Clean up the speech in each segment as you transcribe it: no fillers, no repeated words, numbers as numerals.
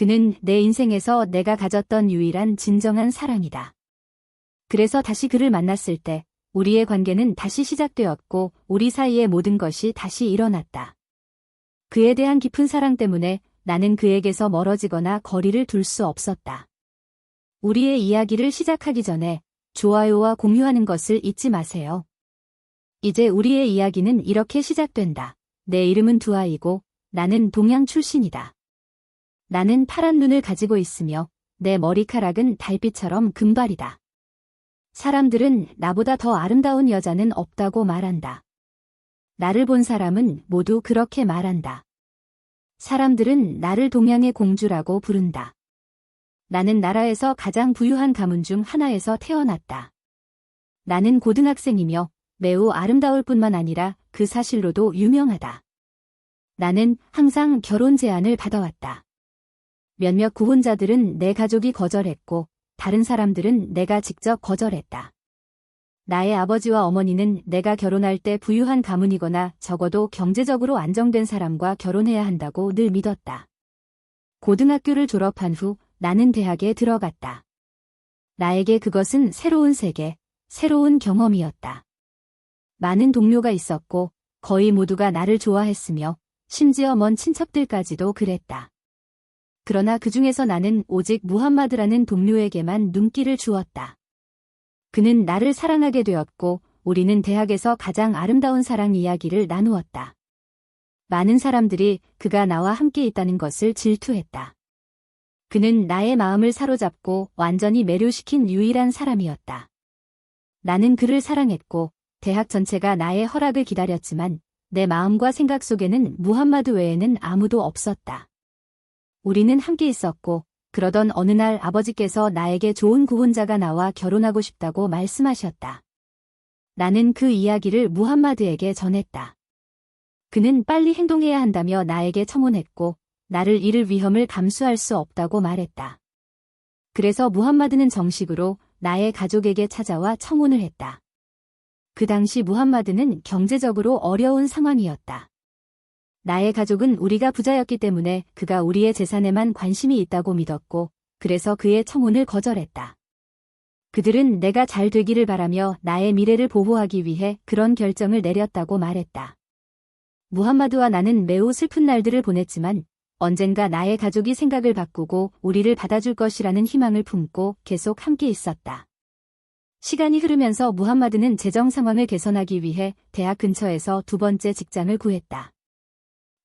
그는 내 인생에서 내가 가졌던 유일한 진정한 사랑이다. 그래서 다시 그를 만났을 때 우리의 관계는 다시 시작되었고 우리 사이의 모든 것이 다시 일어났다. 그에 대한 깊은 사랑 때문에 나는 그에게서 멀어지거나 거리를 둘 수 없었다. 우리의 이야기를 시작하기 전에 좋아요와 공유하는 것을 잊지 마세요. 이제 우리의 이야기는 이렇게 시작된다. 내 이름은 두아이고 나는 동양 출신이다. 나는 파란 눈을 가지고 있으며 내 머리카락은 달빛처럼 금발이다. 사람들은 나보다 더 아름다운 여자는 없다고 말한다. 나를 본 사람은 모두 그렇게 말한다. 사람들은 나를 동양의 공주라고 부른다. 나는 나라에서 가장 부유한 가문 중 하나에서 태어났다. 나는 고등학생이며 매우 아름다울 뿐만 아니라 그 사실로도 유명하다. 나는 항상 결혼 제안을 받아왔다. 몇몇 구혼자들은 내 가족이 거절했고 다른 사람들은 내가 직접 거절했다. 나의 아버지와 어머니는 내가 결혼할 때 부유한 가문이거나 적어도 경제적으로 안정된 사람과 결혼해야 한다고 늘 믿었다. 고등학교를 졸업한 후 나는 대학에 들어갔다. 나에게 그것은 새로운 세계, 새로운 경험이었다. 많은 동료가 있었고 거의 모두가 나를 좋아했으며 심지어 먼 친척들까지도 그랬다. 그러나 그 중에서 나는 오직 무함마드라는 동료에게만 눈길을 주었다. 그는 나를 사랑하게 되었고 우리는 대학에서 가장 아름다운 사랑 이야기를 나누었다. 많은 사람들이 그가 나와 함께 있다는 것을 질투했다. 그는 나의 마음을 사로잡고 완전히 매료시킨 유일한 사람이었다. 나는 그를 사랑했고 대학 전체가 나의 허락을 기다렸지만 내 마음과 생각 속에는 무함마드 외에는 아무도 없었다. 우리는 함께 있었고 그러던 어느 날 아버지께서 나에게 좋은 구혼자가 나와 결혼하고 싶다고 말씀하셨다. 나는 그 이야기를 무함마드에게 전했다. 그는 빨리 행동해야 한다며 나에게 청혼했고 나를 잃을 위험을 감수할 수 없다고 말했다. 그래서 무함마드는 정식으로 나의 가족에게 찾아와 청혼을 했다. 그 당시 무함마드는 경제적으로 어려운 상황이었다. 나의 가족은 우리가 부자였기 때문에 그가 우리의 재산에만 관심이 있다고 믿었고 그래서 그의 청혼을 거절했다. 그들은 내가 잘 되기를 바라며 나의 미래를 보호하기 위해 그런 결정을 내렸다고 말했다. 무함마드와 나는 매우 슬픈 날들을 보냈지만 언젠가 나의 가족이 생각을 바꾸고 우리를 받아줄 것이라는 희망을 품고 계속 함께 있었다. 시간이 흐르면서 무함마드는 재정 상황을 개선하기 위해 대학 근처에서 두 번째 직장을 구했다.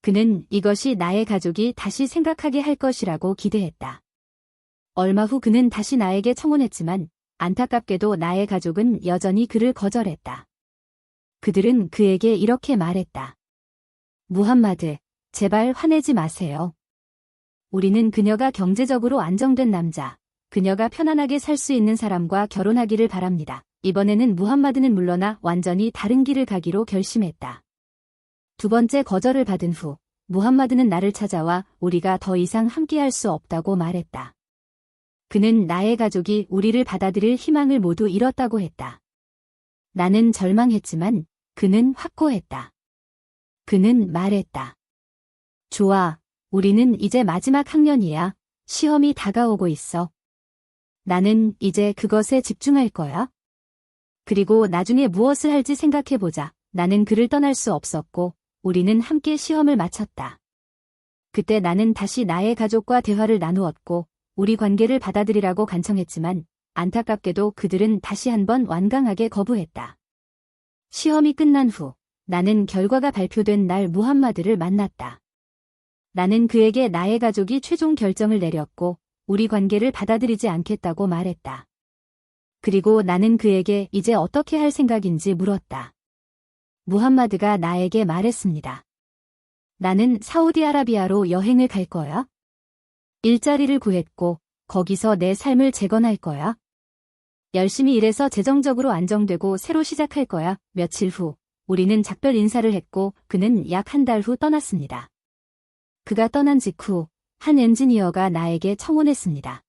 그는 이것이 나의 가족이 다시 생각하게 할 것이라고 기대했다. 얼마 후 그는 다시 나에게 청혼했지만 안타깝게도 나의 가족은 여전히 그를 거절했다. 그들은 그에게 이렇게 말했다. 무함마드, 제발 화내지 마세요. 우리는 그녀가 경제적으로 안정된 남자, 그녀가 편안하게 살 수 있는 사람과 결혼하기를 바랍니다. 이번에는 무함마드는 물러나 완전히 다른 길을 가기로 결심했다. 두 번째 거절을 받은 후 무함마드는 나를 찾아와 우리가 더 이상 함께할 수 없다고 말했다. 그는 나의 가족이 우리를 받아들일 희망을 모두 잃었다고 했다. 나는 절망했지만 그는 확고했다. 그는 말했다. 좋아, 우리는 이제 마지막 학년이야. 시험이 다가오고 있어. 나는 이제 그것에 집중할 거야. 그리고 나중에 무엇을 할지 생각해보자. 나는 그를 떠날 수 없었고 우리는 함께 시험을 마쳤다. 그때 나는 다시 나의 가족과 대화를 나누었고 우리 관계를 받아들이라고 간청했지만 안타깝게도 그들은 다시 한번 완강하게 거부했다. 시험이 끝난 후 나는 결과가 발표된 날 무함마드를 만났다. 나는 그에게 나의 가족이 최종 결정을 내렸고 우리 관계를 받아들이지 않겠다고 말했다. 그리고 나는 그에게 이제 어떻게 할 생각인지 물었다. 무함마드가 나에게 말했습니다. 나는 사우디아라비아로 여행을 갈 거야. 일자리를 구했고 거기서 내 삶을 재건할 거야. 열심히 일해서 재정적으로 안정되고 새로 시작할 거야. 며칠 후 우리는 작별 인사를 했고 그는 약 한 달 후 떠났습니다. 그가 떠난 직후 한 엔지니어가 나에게 청혼했습니다.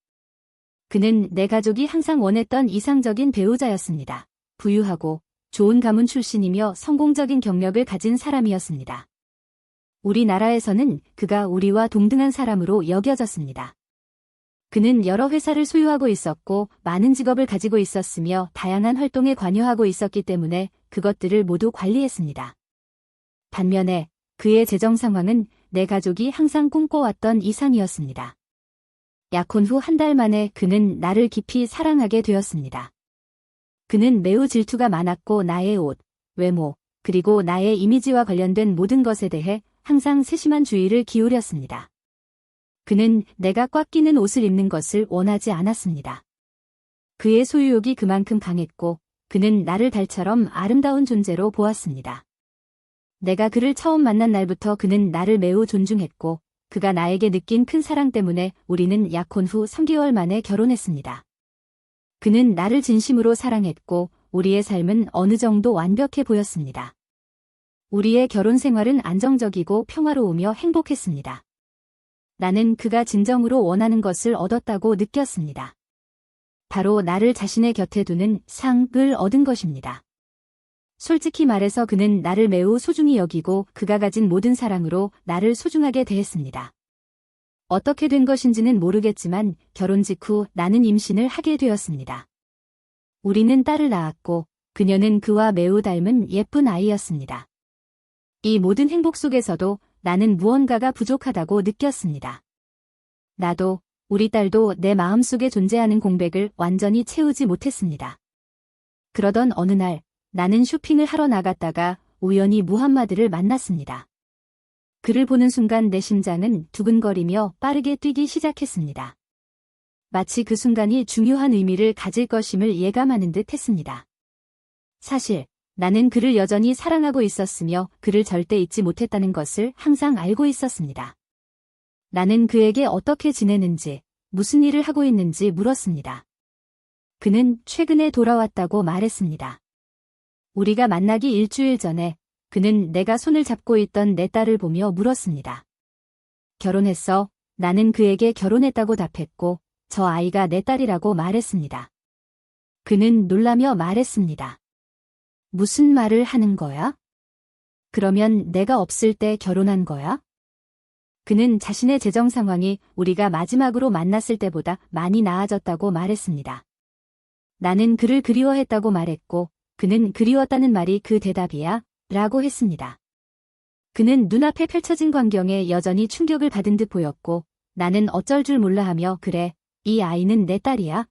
그는 내 가족이 항상 원했던 이상적인 배우자였습니다. 부유하고 좋은 가문 출신이며 성공적인 경력을 가진 사람이었습니다. 우리나라에서는 그가 우리와 동등한 사람으로 여겨졌습니다. 그는 여러 회사를 소유하고 있었고 많은 직업을 가지고 있었으며 다양한 활동에 관여하고 있었기 때문에 그것들을 모두 관리했습니다. 반면에 그의 재정 상황은 내 가족이 항상 꿈꿔왔던 이상이었습니다. 약혼 후 한 달 만에 그는 나를 깊이 사랑하게 되었습니다. 그는 매우 질투가 많았고 나의 옷, 외모, 그리고 나의 이미지와 관련된 모든 것에 대해 항상 세심한 주의를 기울였습니다. 그는 내가 꽉 끼는 옷을 입는 것을 원하지 않았습니다. 그의 소유욕이 그만큼 강했고 그는 나를 달처럼 아름다운 존재로 보았습니다. 내가 그를 처음 만난 날부터 그는 나를 매우 존중했고 그가 나에게 느낀 큰 사랑 때문에 우리는 약혼 후 3개월 만에 결혼했습니다. 그는 나를 진심으로 사랑했고 우리의 삶은 어느 정도 완벽해 보였습니다. 우리의 결혼 생활은 안정적이고 평화로우며 행복했습니다. 나는 그가 진정으로 원하는 것을 얻었다고 느꼈습니다. 바로 나를 자신의 곁에 두는 상을 얻은 것입니다. 솔직히 말해서 그는 나를 매우 소중히 여기고 그가 가진 모든 사랑으로 나를 소중하게 대했습니다. 어떻게 된 것인지는 모르겠지만 결혼 직후 나는 임신을 하게 되었습니다. 우리는 딸을 낳았고 그녀는 그와 매우 닮은 예쁜 아이였습니다. 이 모든 행복 속에서도 나는 무언가가 부족하다고 느꼈습니다. 나도 우리 딸도 내 마음속에 존재하는 공백을 완전히 채우지 못했습니다. 그러던 어느 날 나는 쇼핑을 하러 나갔다가 우연히 무함마드를 만났습니다. 그를 보는 순간 내 심장은 두근거리며 빠르게 뛰기 시작했습니다. 마치 그 순간이 중요한 의미를 가질 것임을 예감하는 듯 했습니다. 사실 나는 그를 여전히 사랑하고 있었으며 그를 절대 잊지 못했다는 것을 항상 알고 있었습니다. 나는 그에게 어떻게 지내는지, 무슨 일을 하고 있는지 물었습니다. 그는 최근에 돌아왔다고 말했습니다. 우리가 만나기 일주일 전에 그는 내가 손을 잡고 있던 내 딸을 보며 물었습니다. 결혼했어? 나는 그에게 결혼했다고 답했고 저 아이가 내 딸이라고 말했습니다. 그는 놀라며 말했습니다. 무슨 말을 하는 거야? 그러면 내가 없을 때 결혼한 거야? 그는 자신의 재정 상황이 우리가 마지막으로 만났을 때보다 많이 나아졌다고 말했습니다. 나는 그를 그리워했다고 말했고 그는 그리웠다는 말이 그 대답이야? 라고 했습니다. 그는 눈앞에 펼쳐진 광경에 여전히 충격을 받은 듯 보였고 나는 어쩔 줄 몰라 하며 그래, 이 아이는 내 딸이야.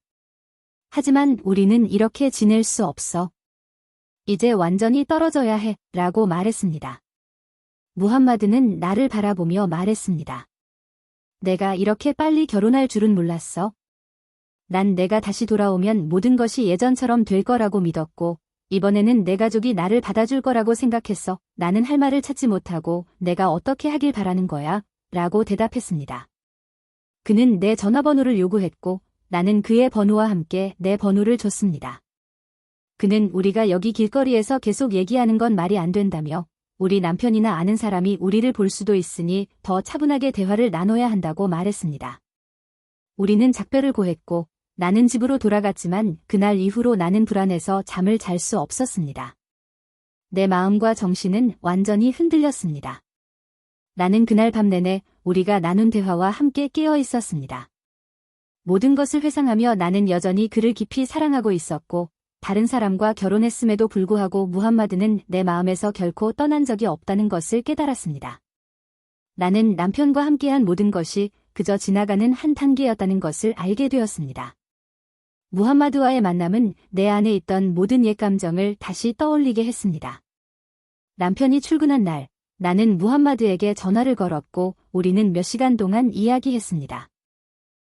하지만 우리는 이렇게 지낼 수 없어. 이제 완전히 떨어져야 해 라고 말했습니다. 무함마드는 나를 바라보며 말했습니다. 내가 이렇게 빨리 결혼할 줄은 몰랐어. 난 내가 다시 돌아오면 모든 것이 예전처럼 될 거라고 믿었고 이번에는 내 가족이 나를 받아줄 거라고 생각했어. 나는 할 말을 찾지 못하고 내가 어떻게 하길 바라는 거야? 라고 대답했습니다. 그는 내 전화번호를 요구했고 나는 그의 번호와 함께 내 번호를 줬습니다. 그는 우리가 여기 길거리에서 계속 얘기하는 건 말이 안 된다며 우리 남편이나 아는 사람이 우리를 볼 수도 있으니 더 차분하게 대화를 나눠야 한다고 말했습니다. 우리는 작별을 고했고 나는 집으로 돌아갔지만 그날 이후로 나는 불안해서 잠을 잘 수 없었습니다. 내 마음과 정신은 완전히 흔들렸습니다. 나는 그날 밤 내내 우리가 나눈 대화와 함께 깨어 있었습니다. 모든 것을 회상하며 나는 여전히 그를 깊이 사랑하고 있었고 다른 사람과 결혼했음에도 불구하고 무함마드는 내 마음에서 결코 떠난 적이 없다는 것을 깨달았습니다. 나는 남편과 함께한 모든 것이 그저 지나가는 한 단계였다는 것을 알게 되었습니다. 무함마드와의 만남은 내 안에 있던 모든 옛 감정을 다시 떠올리게 했습니다. 남편이 출근한 날, 나는 무함마드에게 전화를 걸었고 우리는 몇 시간 동안 이야기했습니다.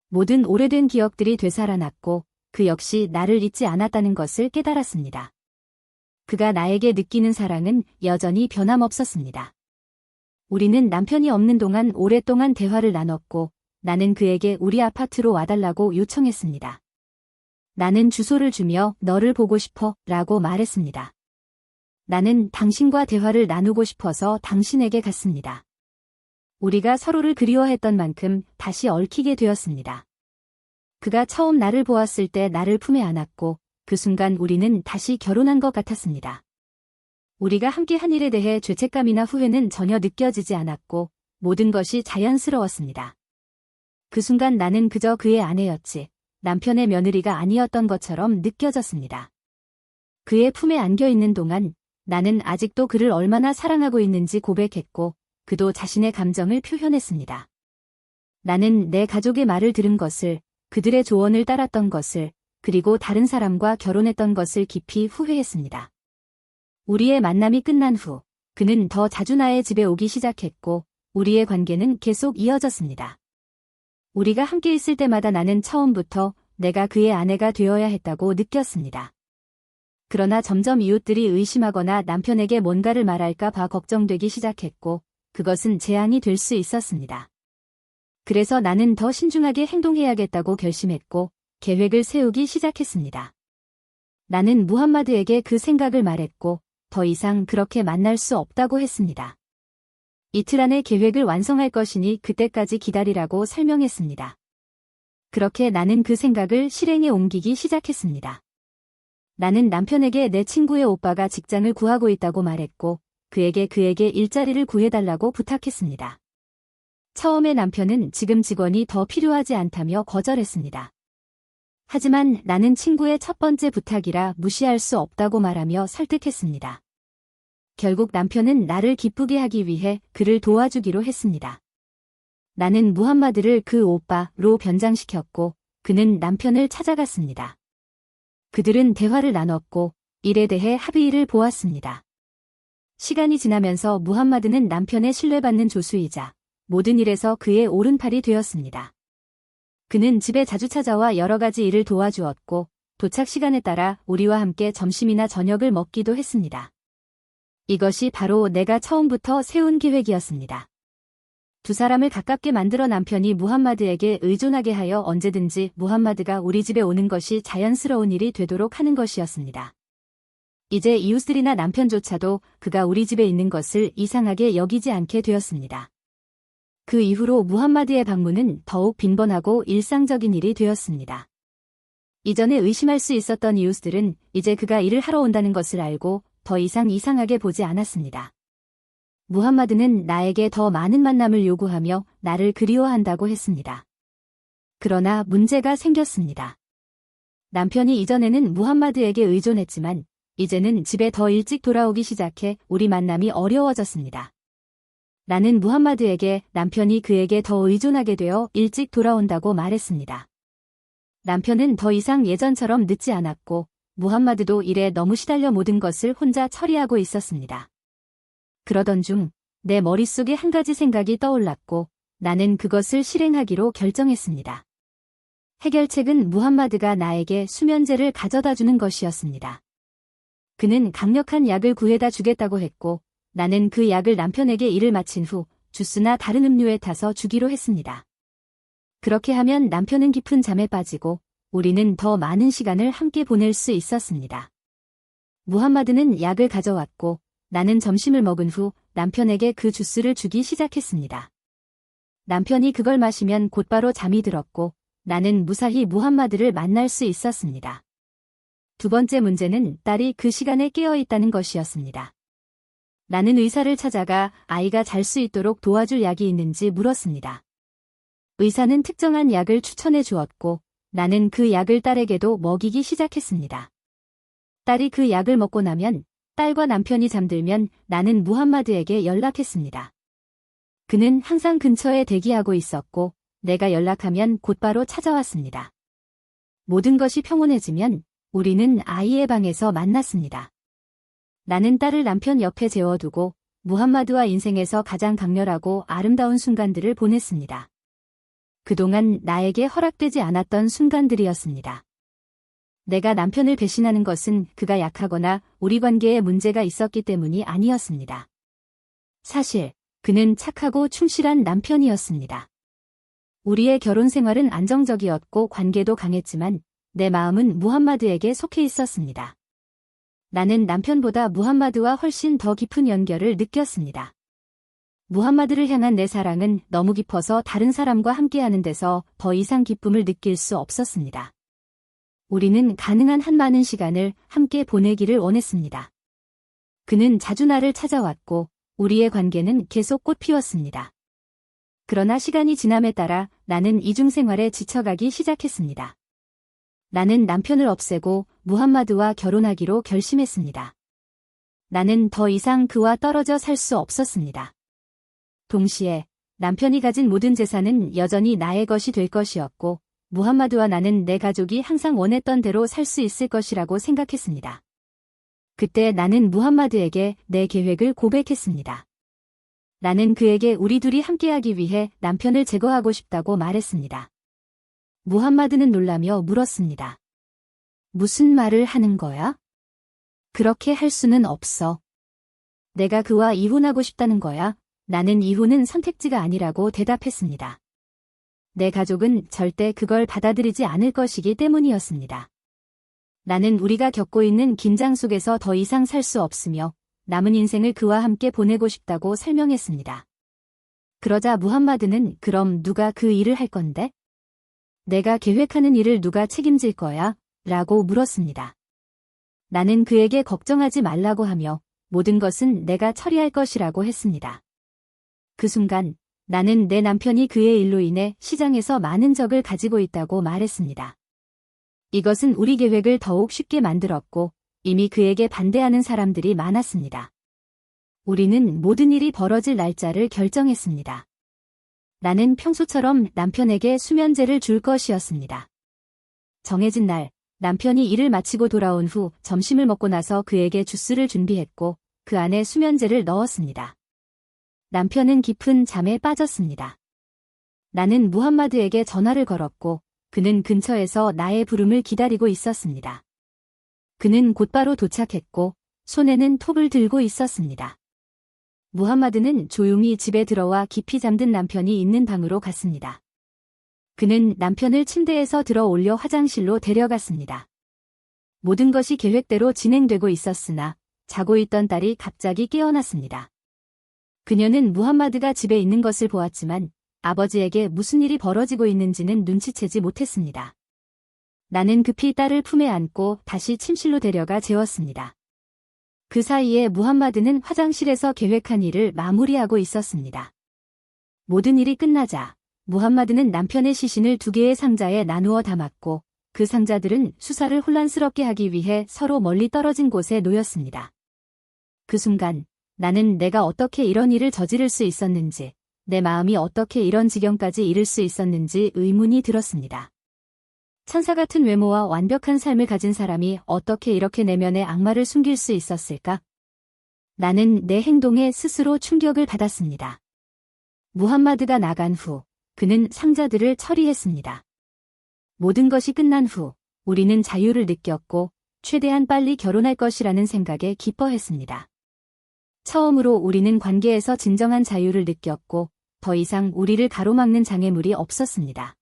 모든 오래된 기억들이 되살아났고 그 역시 나를 잊지 않았다는 것을 깨달았습니다. 그가 나에게 느끼는 사랑은 여전히 변함없었습니다. 우리는 남편이 없는 동안 오랫동안 대화를 나눴고 나는 그에게 우리 아파트로 와달라고 요청했습니다. 나는 주소를 주며 너를 보고 싶어 라고 말했습니다. 나는 당신과 대화를 나누고 싶어서 당신에게 갔습니다. 우리가 서로를 그리워했던 만큼 다시 얽히게 되었습니다. 그가 처음 나를 보았을 때 나를 품에 안았고 그 순간 우리는 다시 결혼한 것 같았습니다. 우리가 함께 한 일에 대해 죄책감이나 후회는 전혀 느껴지지 않았고 모든 것이 자연스러웠습니다. 그 순간 나는 그저 그의 아내였지 남편의 며느리가 아니었던 것처럼 느껴졌습니다. 그의 품에 안겨 있는 동안 나는 아직도 그를 얼마나 사랑하고 있는지 고백했고 그도 자신의 감정을 표현했습니다. 나는 내 가족의 말을 들은 것을, 그들의 조언을 따랐던 것을, 그리고 다른 사람과 결혼했던 것을 깊이 후회했습니다. 우리의 만남이 끝난 후 그는 더 자주 나의 집에 오기 시작했고 우리의 관계는 계속 이어졌습니다. 우리가 함께 있을 때마다 나는 처음부터 내가 그의 아내가 되어야 했다고 느꼈습니다. 그러나 점점 이웃들이 의심하거나 남편에게 뭔가를 말할까 봐 걱정되기 시작했고 그것은 재앙이 될 수 있었습니다. 그래서 나는 더 신중하게 행동해야겠다고 결심했고 계획을 세우기 시작했습니다. 나는 무함마드에게 그 생각을 말했고 더 이상 그렇게 만날 수 없다고 했습니다. 이틀 안에 계획을 완성할 것이니 그때까지 기다리라고 설명했습니다. 그렇게 나는 그 생각을 실행에 옮기기 시작했습니다. 나는 남편에게 내 친구의 오빠가 직장을 구하고 있다고 말했고 그에게 일자리를 구해달라고 부탁했습니다. 처음에 남편은 지금 직원이 더 필요하지 않다며 거절했습니다. 하지만 나는 친구의 첫 번째 부탁이라 무시할 수 없다고 말하며 설득했습니다. 결국 남편은 나를 기쁘게 하기 위해 그를 도와주기로 했습니다. 나는 무함마드를 그 오빠로 변장시켰고 그는 남편을 찾아갔습니다. 그들은 대화를 나눴고 일에 대해 합의를 보았습니다. 시간이 지나면서 무함마드는 남편의 신뢰받는 조수이자 모든 일에서 그의 오른팔이 되었습니다. 그는 집에 자주 찾아와 여러 가지 일을 도와주었고 도착 시간에 따라 우리와 함께 점심이나 저녁을 먹기도 했습니다. 이것이 바로 내가 처음부터 세운 계획이었습니다. 두 사람을 가깝게 만들어 남편이 무함마드에게 의존하게 하여 언제든지 무함마드가 우리 집에 오는 것이 자연스러운 일이 되도록 하는 것이었습니다. 이제 이웃들이나 남편조차도 그가 우리 집에 있는 것을 이상하게 여기지 않게 되었습니다. 그 이후로 무함마드의 방문은 더욱 빈번하고 일상적인 일이 되었습니다. 이전에 의심할 수 있었던 이웃들은 이제 그가 일을 하러 온다는 것을 알고 더 이상 이상하게 보지 않았습니다. 무함마드는 나에게 더 많은 만남을 요구하며 나를 그리워한다고 했습니다. 그러나 문제가 생겼습니다. 남편이 이전에는 무함마드에게 의존했지만 이제는 집에 더 일찍 돌아오기 시작해 우리 만남이 어려워졌습니다. 나는 무함마드에게 남편이 그에게 더 의존하게 되어 일찍 돌아온다고 말했습니다. 남편은 더 이상 예전처럼 늦지 않았고 무함마드도 일에 너무 시달려 모든 것을 혼자 처리하고 있었습니다. 그러던 중 내 머릿속에 한 가지 생각이 떠올랐고 나는 그것을 실행하기로 결정했습니다. 해결책은 무함마드가 나에게 수면제를 가져다 주는 것이었습니다. 그는 강력한 약을 구해다 주겠다고 했고 나는 그 약을 남편에게 일을 마친 후 주스나 다른 음료에 타서 주기로 했습니다. 그렇게 하면 남편은 깊은 잠에 빠지고 우리는 더 많은 시간을 함께 보낼 수 있었습니다. 무함마드는 약을 가져왔고 나는 점심을 먹은 후 남편에게 그 주스를 주기 시작했습니다. 남편이 그걸 마시면 곧바로 잠이 들었고 나는 무사히 무함마드를 만날 수 있었습니다. 두 번째 문제는 딸이 그 시간에 깨어 있다는 것이었습니다. 나는 의사를 찾아가 아이가 잘 수 있도록 도와줄 약이 있는지 물었습니다. 의사는 특정한 약을 추천해 주었고 나는 그 약을 딸에게도 먹이기 시작했습니다. 딸이 그 약을 먹고 나면 딸과 남편이 잠들면 나는 무함마드에게 연락했습니다. 그는 항상 근처에 대기하고 있었고 내가 연락하면 곧바로 찾아왔습니다. 모든 것이 평온해지면 우리는 아이의 방에서 만났습니다. 나는 딸을 남편 옆에 재워두고 무함마드와 인생에서 가장 강렬하고 아름다운 순간들을 보냈습니다. 그동안 나에게 허락되지 않았던 순간들이었습니다. 내가 남편을 배신하는 것은 그가 약하거나 우리 관계에 문제가 있었기 때문이 아니었습니다. 사실 그는 착하고 충실한 남편이었습니다. 우리의 결혼 생활은 안정적이었고 관계도 강했지만 내 마음은 무함마드에게 속해 있었습니다. 나는 남편보다 무함마드와 훨씬 더 깊은 연결을 느꼈습니다. 무함마드를 향한 내 사랑은 너무 깊어서 다른 사람과 함께하는 데서 더 이상 기쁨을 느낄 수 없었습니다. 우리는 가능한 한 많은 시간을 함께 보내기를 원했습니다. 그는 자주 나를 찾아왔고 우리의 관계는 계속 꽃피웠습니다. 그러나 시간이 지남에 따라 나는 이중생활에 지쳐가기 시작했습니다. 나는 남편을 없애고 무함마드와 결혼하기로 결심했습니다. 나는 더 이상 그와 떨어져 살 수 없었습니다. 동시에 남편이 가진 모든 재산은 여전히 나의 것이 될 것이었고 무함마드와 나는 내 가족이 항상 원했던 대로 살 수 있을 것이라고 생각했습니다. 그때 나는 무함마드에게 내 계획을 고백했습니다. 나는 그에게 우리 둘이 함께하기 위해 남편을 제거하고 싶다고 말했습니다. 무함마드는 놀라며 물었습니다. 무슨 말을 하는 거야? 그렇게 할 수는 없어. 내가 그와 이혼하고 싶다는 거야. 나는 이혼은 선택지가 아니라고 대답했습니다. 내 가족은 절대 그걸 받아들이지 않을 것이기 때문이었습니다. 나는 우리가 겪고 있는 긴장 속에서 더 이상 살 수 없으며 남은 인생을 그와 함께 보내고 싶다고 설명했습니다. 그러자 무함마드는 그럼 누가 그 일을 할 건데? 내가 계획하는 일을 누가 책임질 거야? 라고 물었습니다. 나는 그에게 걱정하지 말라고 하며 모든 것은 내가 처리할 것이라고 했습니다. 그 순간 나는 내 남편이 그의 일로 인해 시장에서 많은 적을 가지고 있다고 말했습니다. 이것은 우리 계획을 더욱 쉽게 만들었고 이미 그에게 반대하는 사람들이 많았습니다. 우리는 모든 일이 벌어질 날짜를 결정했습니다. 나는 평소처럼 남편에게 수면제를 줄 것이었습니다. 정해진 날, 남편이 일을 마치고 돌아온 후 점심을 먹고 나서 그에게 주스를 준비했고 그 안에 수면제를 넣었습니다. 남편은 깊은 잠에 빠졌습니다. 나는 무함마드에게 전화를 걸었고 그는 근처에서 나의 부름을 기다리고 있었습니다. 그는 곧바로 도착했고 손에는 톱을 들고 있었습니다. 무함마드는 조용히 집에 들어와 깊이 잠든 남편이 있는 방으로 갔습니다. 그는 남편을 침대에서 들어 올려 화장실로 데려갔습니다. 모든 것이 계획대로 진행되고 있었으나 자고 있던 딸이 갑자기 깨어났습니다. 그녀는 무함마드가 집에 있는 것을 보았지만 아버지에게 무슨 일이 벌어지고 있는지는 눈치채지 못했습니다. 나는 급히 딸을 품에 안고 다시 침실로 데려가 재웠습니다. 그 사이에 무함마드는 화장실에서 계획한 일을 마무리하고 있었습니다. 모든 일이 끝나자 무함마드는 남편의 시신을 2개의 상자에 나누어 담았고 그 상자들은 수사를 혼란스럽게 하기 위해 서로 멀리 떨어진 곳에 놓였습니다. 그 순간 나는 내가 어떻게 이런 일을 저지를 수 있었는지, 내 마음이 어떻게 이런 지경까지 이를 수 있었는지 의문이 들었습니다. 천사 같은 외모와 완벽한 삶을 가진 사람이 어떻게 이렇게 내면의 악마를 숨길 수 있었을까? 나는 내 행동에 스스로 충격을 받았습니다. 무함마드가 나간 후 그는 상자들을 처리했습니다. 모든 것이 끝난 후 우리는 자유를 느꼈고 최대한 빨리 결혼할 것이라는 생각에 기뻐했습니다. 처음으로 우리는 관계에서 진정한 자유를 느꼈고 더 이상 우리를 가로막는 장애물이 없었습니다.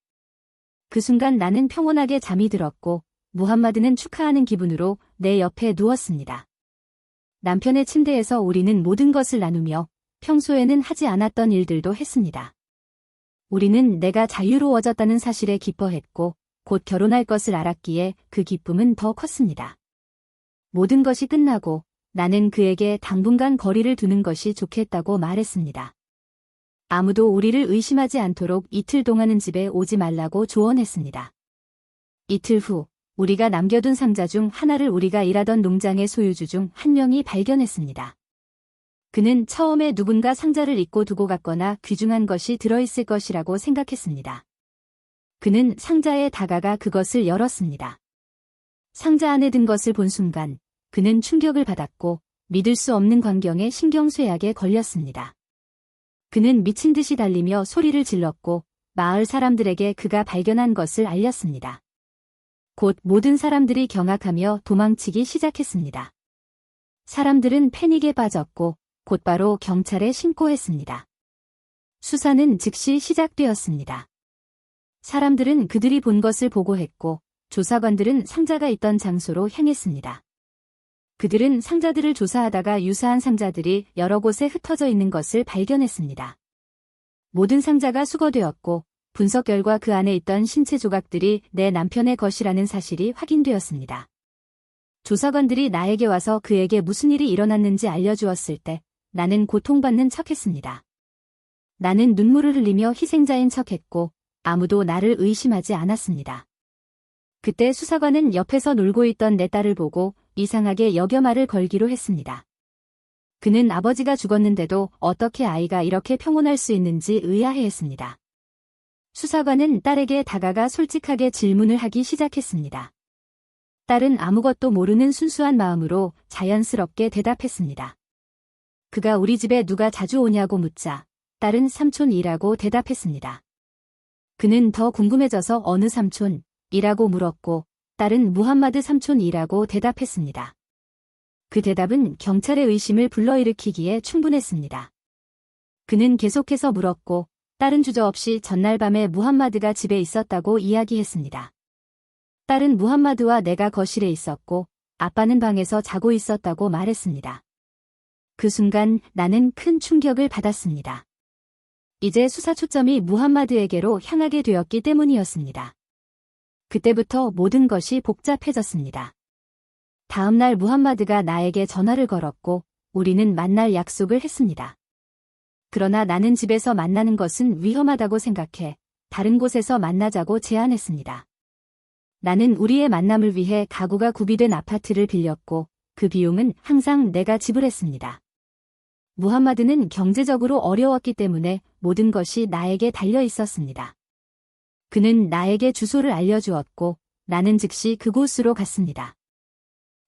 그 순간 나는 평온하게 잠이 들었고 무함마드는 축하하는 기분으로 내 옆에 누웠습니다. 남편의 침대에서 우리는 모든 것을 나누며 평소에는 하지 않았던 일들도 했습니다. 우리는 내가 자유로워졌다는 사실에 기뻐했고 곧 결혼할 것을 알았기에 그 기쁨은 더 컸습니다. 모든 것이 끝나고 나는 그에게 당분간 거리를 두는 것이 좋겠다고 말했습니다. 아무도 우리를 의심하지 않도록 이틀 동안은 집에 오지 말라고 조언했습니다. 이틀 후 우리가 남겨둔 상자 중 하나를 우리가 일하던 농장의 소유주 중 한 명이 발견했습니다. 그는 처음에 누군가 상자를 잊고 두고 갔거나 귀중한 것이 들어있을 것이라고 생각했습니다. 그는 상자에 다가가 그것을 열었습니다. 상자 안에 든 것을 본 순간 그는 충격을 받았고 믿을 수 없는 광경에 신경쇠약에 걸렸습니다. 그는 미친 듯이 달리며 소리를 질렀고 마을 사람들에게 그가 발견한 것을 알렸습니다. 곧 모든 사람들이 경악하며 도망치기 시작했습니다. 사람들은 패닉에 빠졌고 곧바로 경찰에 신고했습니다. 수사는 즉시 시작되었습니다. 사람들은 그들이 본 것을 보고했고 조사관들은 상자가 있던 장소로 향했습니다. 그들은 상자들을 조사하다가 유사한 상자들이 여러 곳에 흩어져 있는 것을 발견했습니다. 모든 상자가 수거되었고 분석 결과 그 안에 있던 신체 조각들이 내 남편의 것이라는 사실이 확인되었습니다. 조사관들이 나에게 와서 그에게 무슨 일이 일어났는지 알려주었을 때 나는 고통받는 척했습니다. 나는 눈물을 흘리며 희생자인 척했고 아무도 나를 의심하지 않았습니다. 그때 수사관은 옆에서 놀고 있던 내 딸을 보고 이상하게 여겨 말을 걸기로 했습니다. 그는 아버지가 죽었는데도 어떻게 아이가 이렇게 평온할 수 있는지 의아해했습니다. 수사관은 딸에게 다가가 솔직하게 질문을 하기 시작했습니다. 딸은 아무것도 모르는 순수한 마음으로 자연스럽게 대답했습니다. 그가 우리 집에 누가 자주 오냐고 묻자 딸은 삼촌이라고 대답했습니다. 그는 더 궁금해져서 어느 삼촌이라고 물었고 딸은 무함마드 삼촌이라고 대답했습니다. 그 대답은 경찰의 의심을 불러일으키기에 충분했습니다. 그는 계속해서 물었고 딸은 주저없이 전날 밤에 무함마드가 집에 있었다고 이야기했습니다. 딸은 무함마드와 내가 거실에 있었고 아빠는 방에서 자고 있었다고 말했습니다. 그 순간 나는 큰 충격을 받았습니다. 이제 수사 초점이 무함마드에게로 향하게 되었기 때문이었습니다. 그때부터 모든 것이 복잡해졌습니다. 다음 날 무함마드가 나에게 전화를 걸었고 우리는 만날 약속을 했습니다. 그러나 나는 집에서 만나는 것은 위험하다고 생각해 다른 곳에서 만나자고 제안했습니다. 나는 우리의 만남을 위해 가구가 구비된 아파트를 빌렸고 그 비용은 항상 내가 지불했습니다. 무함마드는 경제적으로 어려웠기 때문에 모든 것이 나에게 달려 있었습니다. 그는 나에게 주소를 알려주었고 나는 즉시 그곳으로 갔습니다.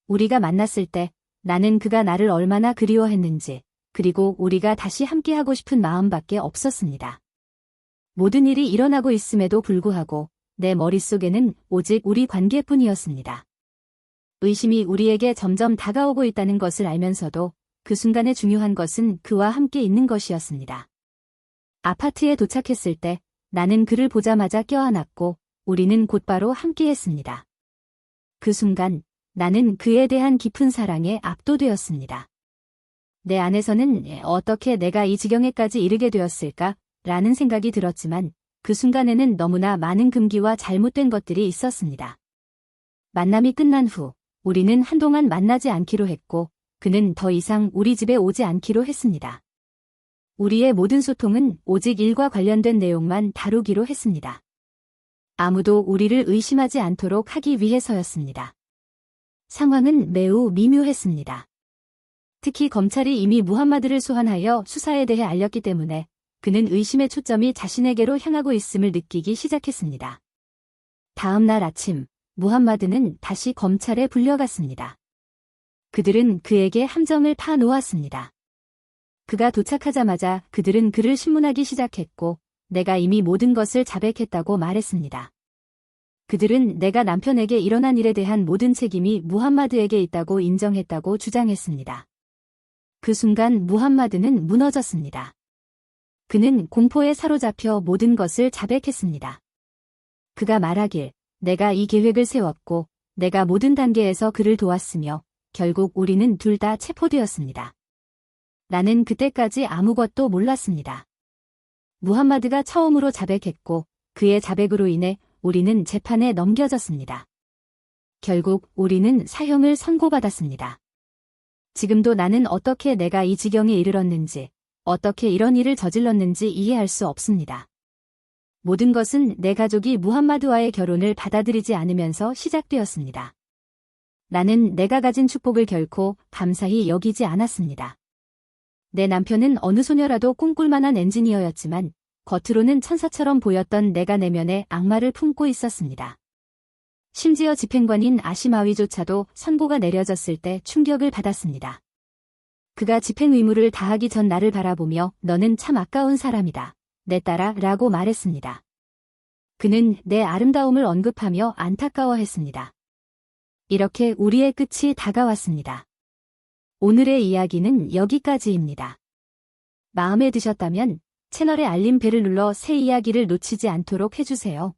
우리가 만났을 때 나는 그가 나를 얼마나 그리워했는지 그리고 우리가 다시 함께하고 싶은 마음밖에 없었습니다. 모든 일이 일어나고 있음에도 불구하고 내 머릿속에는 오직 우리 관계뿐이었습니다. 의심이 우리에게 점점 다가오고 있다는 것을 알면서도 그 순간에 중요한 것은 그와 함께 있는 것이었습니다. 아파트에 도착했을 때 나는 그를 보자마자 껴안았고 우리는 곧바로 함께했습니다. 그 순간 나는 그에 대한 깊은 사랑에 압도되었습니다. 내 안에서는 어떻게 내가 이 지경에까지 이르게 되었을까? 라는 생각이 들었지만 그 순간에는 너무나 많은 금기와 잘못된 것들이 있었습니다. 만남이 끝난 후 우리는 한동안 만나지 않기로 했고 그는 더 이상 우리 집에 오지 않기로 했습니다. 우리의 모든 소통은 오직 일과 관련된 내용만 다루기로 했습니다. 아무도 우리를 의심하지 않도록 하기 위해서였습니다. 상황은 매우 미묘했습니다. 특히 검찰이 이미 무함마드를 소환하여 수사에 대해 알렸기 때문에 그는 의심의 초점이 자신에게로 향하고 있음을 느끼기 시작했습니다. 다음 날 아침, 무함마드는 다시 검찰에 불려갔습니다. 그들은 그에게 함정을 파놓았습니다. 그가 도착하자마자 그들은 그를 신문하기 시작했고 내가 이미 모든 것을 자백했다고 말했습니다. 그들은 내가 남편에게 일어난 일에 대한 모든 책임이 무함마드에게 있다고 인정했다고 주장했습니다. 그 순간 무함마드는 무너졌습니다. 그는 공포에 사로잡혀 모든 것을 자백했습니다. 그가 말하길 내가 이 계획을 세웠고 내가 모든 단계에서 그를 도왔으며 결국 우리는 둘 다 체포되었습니다. 나는 그때까지 아무것도 몰랐습니다. 무함마드가 처음으로 자백했고 그의 자백으로 인해 우리는 재판에 넘겨졌습니다. 결국 우리는 사형을 선고받았습니다. 지금도 나는 어떻게 내가 이 지경에 이르렀는지, 어떻게 이런 일을 저질렀는지 이해할 수 없습니다. 모든 것은 내 가족이 무함마드와의 결혼을 받아들이지 않으면서 시작되었습니다. 나는 내가 가진 축복을 결코 감사히 여기지 않았습니다. 내 남편은 어느 소녀라도 꿈꿀 만한 엔지니어였지만 겉으로는 천사처럼 보였던 내가 내면에 악마를 품고 있었습니다. 심지어 집행관인 아시마위조차도 선고가 내려졌을 때 충격을 받았습니다. 그가 집행 의무를 다하기 전 나를 바라보며 너는 참 아까운 사람이다. 내 딸아 라고 말했습니다. 그는 내 아름다움을 언급하며 안타까워했습니다. 이렇게 우리의 끝이 다가왔습니다. 오늘의 이야기는 여기까지입니다. 마음에 드셨다면 채널의 알림 벨을 눌러 새 이야기를 놓치지 않도록 해주세요.